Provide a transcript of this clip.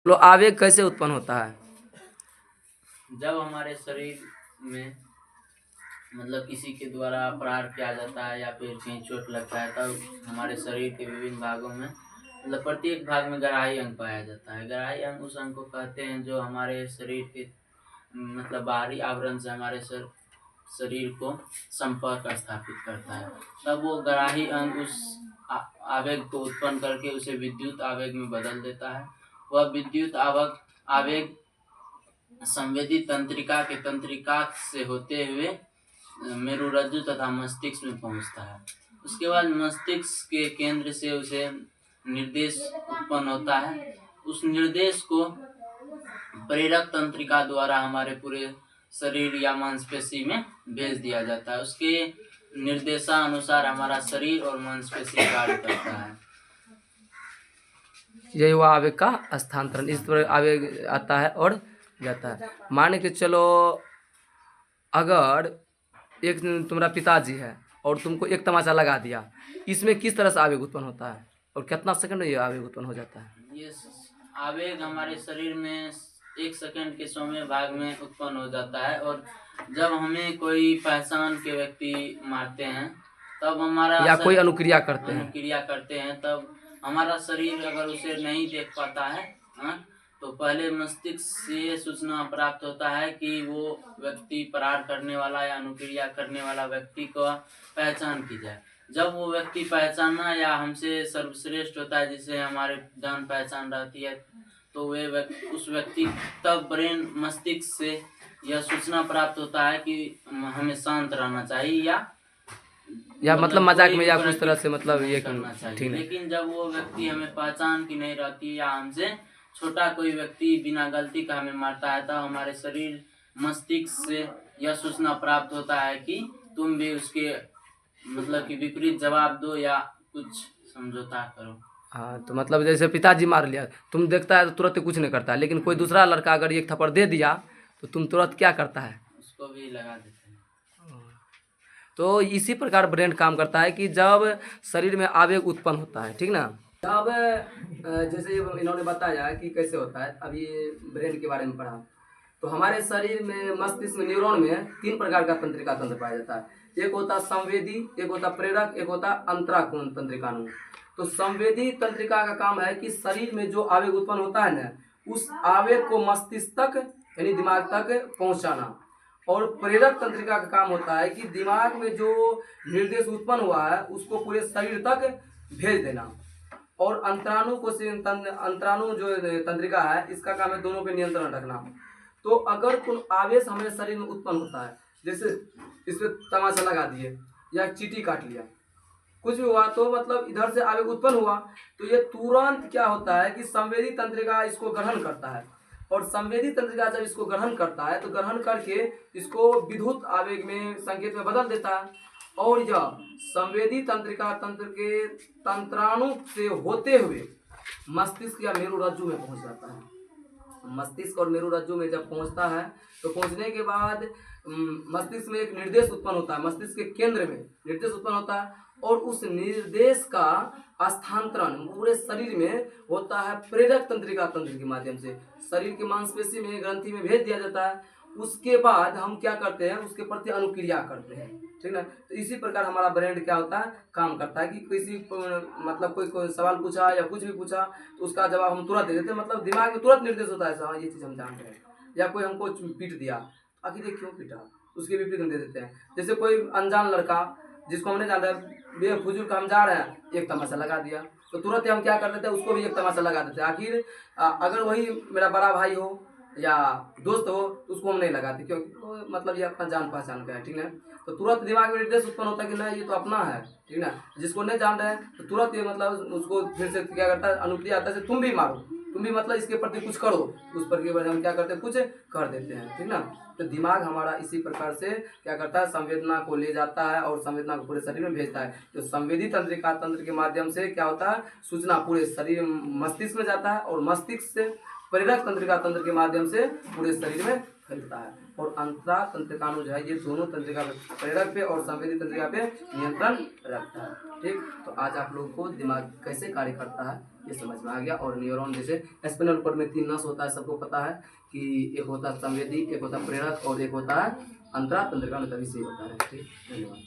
तो आवेग कैसे उत्पन्न होता है? जब हमारे शरीर में मतलब किसी के द्वारा प्रहार किया जाता है या फिर कहीं चोट लगता है, तब हमारे शरीर के विभिन्न भागों में मतलब प्रत्येक भाग में ग्राही अंग पाया जाता है। ग्राही अंग उस अंग को कहते हैं जो हमारे शरीर के मतलब बाहरी आवरण से हमारे शरीर को संपर्क स्थापित करता है। तब वो ग्राही अंग उस आवेग को उत्पन्न करके उसे विद्युत आवेग में बदल देता है। वह विद्युत आवेग संवेदी तंत्रिका के तंत्रिका से होते हुए मेरुरज्जु तथा मस्तिष्क में पहुंचता है। उसके बाद मस्तिष्क के केंद्र से उसे निर्देश उत्पन्न होता है। उस निर्देश को प्रेरक तंत्रिका द्वारा हमारे पूरे शरीर या मांसपेशी में भेज दिया जाता है। उसके निर्देशानुसार हमारा शरीर और मांसपेशी कार्य करता है। यही हुआ आवेग का स्थानांतरण। इस तरह आवेग आता है और जाता है। मान के चलो, अगर एक तुम्हारा पिताजी है और तुमको एक तमाचा लगा दिया, इसमें किस तरह से आवेग उत्पन्न होता है और कितना सेकंड में ये आवेग उत्पन्न हो जाता है? ये आवेग हमारे शरीर में 1 सेकंड के सौवें भाग में उत्पन्न हो जाता है। और जब हमें कोई पहचान के व्यक्ति मारते हैं तब हमारा या कोई अनुक्रिया करते हैं, तब हमारा शरीर अगर उसे नहीं देख पाता है, तो पहले मस्तिष्क से सूचना प्राप्त होता है कि वो व्यक्ति प्रहार करने वाला या अनुक्रिया करने वाला व्यक्ति को पहचान की जाए। जब वो व्यक्ति पहचाना या हमसे सर्वश्रेष्ठ होता है, जिसे हमारे जान पहचान रहती है, तो वे उस व्यक्ति तब ब्रेन मस्तिष्क से यह सूचना प्राप्त होता है कि हमें शांत रहना चाहिए या मतलब मजाक में या कुछ तरह से मतलब ये करना चाहिए। ठीक है। लेकिन जब वो व्यक्ति हमें पहचान की नहीं रहती या हमसे छोटा कोई व्यक्ति बिना गलती का हमें मारता है, तो हमारे शरीर मस्तिष्क से यह सूचना प्राप्त होता है कि तुम भी उसके मतलब कि विपरीत जवाब दो या कुछ समझौता करो। हाँ, तो मतलब जैसे पिताजी मार लिया, तुम देखता है तो तुरंत कुछ नहीं करता है, लेकिन कोई दूसरा लड़का अगर एक थप्पड़ दे दिया तो तुम तुरंत क्या करता है? उसको भी लगा देते हैं। तो इसी प्रकार ब्रेन काम करता है कि जब शरीर में आवेग उत्पन्न होता है, ठीक ना। अब जैसे इन्होंने बताया कि कैसे होता है, अभी ब्रेन के बारे में पढ़ा, तो हमारे शरीर में मस्तिष्क में न्यूरॉन में 3 प्रकार का तंत्रिका तंत्र पाया जाता है। एक होता संवेदी, एक होता प्रेरक, एक होता अंतराकोण तंत्रिकाणु। तो संवेदी तंत्रिका का काम है कि शरीर में जो आवेग उत्पन्न होता है ना, उस आवेग को मस्तिष्क तक यानी दिमाग तक पहुंचाना। और प्रेरक तंत्रिका का काम होता है कि दिमाग में जो निर्देश उत्पन्न हुआ है उसको पूरे शरीर तक भेज देना। और अंतराणु अंतराणु जो तंत्रिका है, इसका काम है दोनों पे नियंत्रण रखना। तो अगर कोई आवेश हमारे शरीर में उत्पन्न होता है, जैसे इसमें तमाचा लगा दिए या चींटी काट लिया, कुछ भी हुआ, तो मतलब इधर से आवेग उत्पन्न हुआ, तो ये तुरंत क्या होता है कि संवेदी तंत्रिका इसको ग्रहण करता है। और संवेदी तंत्रिका जब इसको ग्रहण करता है तो ग्रहण करके इसको विद्युत आवेग में संकेत में बदल देता है। और यह संवेदी तंत्रिका तंत्र के तंत्राणु से होते हुए मस्तिष्क या मेरुरज्जु में पहुंच जाता है। मस्तिष्क और मेरुरज्जु में जब पहुंचता है तो पहुंचने के बाद मस्तिष्क में एक निर्देश उत्पन्न होता है, मस्तिष्क के केंद्र में निर्देश उत्पन्न होता है। और उस निर्देश का स्थानांतरण पूरे शरीर में होता है प्रेरक तंत्रिका तंत्र के माध्यम से। शरीर के मांसपेशी में ग्रंथि में भेज दिया जाता है। उसके बाद हम क्या करते हैं, उसके प्रति अनुक्रिया करते हैं, ठीक ना। तो इसी प्रकार हमारा ब्रेन क्या होता है, काम करता है कि किसी मतलब कोई सवाल पूछा या कुछ भी पूछा तो उसका जवाब हम तुरंत दे देते हैं। मतलब दिमाग में तुरंत निर्देश होता है, हाँ ये चीज़ हम जानते हैं। या कोई हमको पीट दिया, आखिर ये क्यों पीटा, उसके विपरीत हम दे देते हैं। जैसे कोई अनजान लड़का जिसको हमने जाना बेफजूल का हम जा रहे हैं, एक तमाचा लगा दिया, तो तुरंत हम क्या कर देते हैं, उसको भी एक तमाचा लगा देते हैं। आखिर अगर वही मेरा बड़ा भाई हो या दोस्त हो तो उसको हम नहीं लगाते, क्योंकि तो मतलब ये अपना जान पहचान का है, ठीक है। तो तुरंत दिमाग में निर्देश उत्पन्न होता है कि नहीं ये तो अपना है, ठीक ना। जिसको नहीं जान रहे हैं तो तुरंत ये मतलब उसको फिर से क्या करता है, अनुक्रिया आता है, तुम भी मारो, तुम भी मतलब इसके प्रति कुछ करो, उस पर के वजह हम क्या करते हैं, कुछ कर देते हैं, ठीक ना। तो दिमाग हमारा इसी प्रकार से क्या करता है, संवेदना को ले जाता है और संवेदना को पूरे शरीर में भेजता है। तो संवेदी तंत्रिका तंत्र के माध्यम से क्या होता है, सूचना पूरे शरीर मस्तिष्क में जाता है और मस्तिष्क से प्रेरक तंत्रिका तंत्र के माध्यम से पूरे शरीर में फैलता है। और अंतरा तंत्रिकाणु जो है ये दोनों तंत्रिका प्रेरक पे और संवेदी तंत्रिका पे नियंत्रण रखता है। ठीक, तो आज आप लोगों को दिमाग कैसे कार्य करता है ये समझ में आ गया। और न्यूरॉन जैसे स्पाइनल कॉर्ड में 3 नस होता है, सबको पता है कि एक होता है संवेदी, एक होता है प्रेरक और एक होता है अंतरा तंत्रिका तभी से होता है। ठीक, धन्यवाद।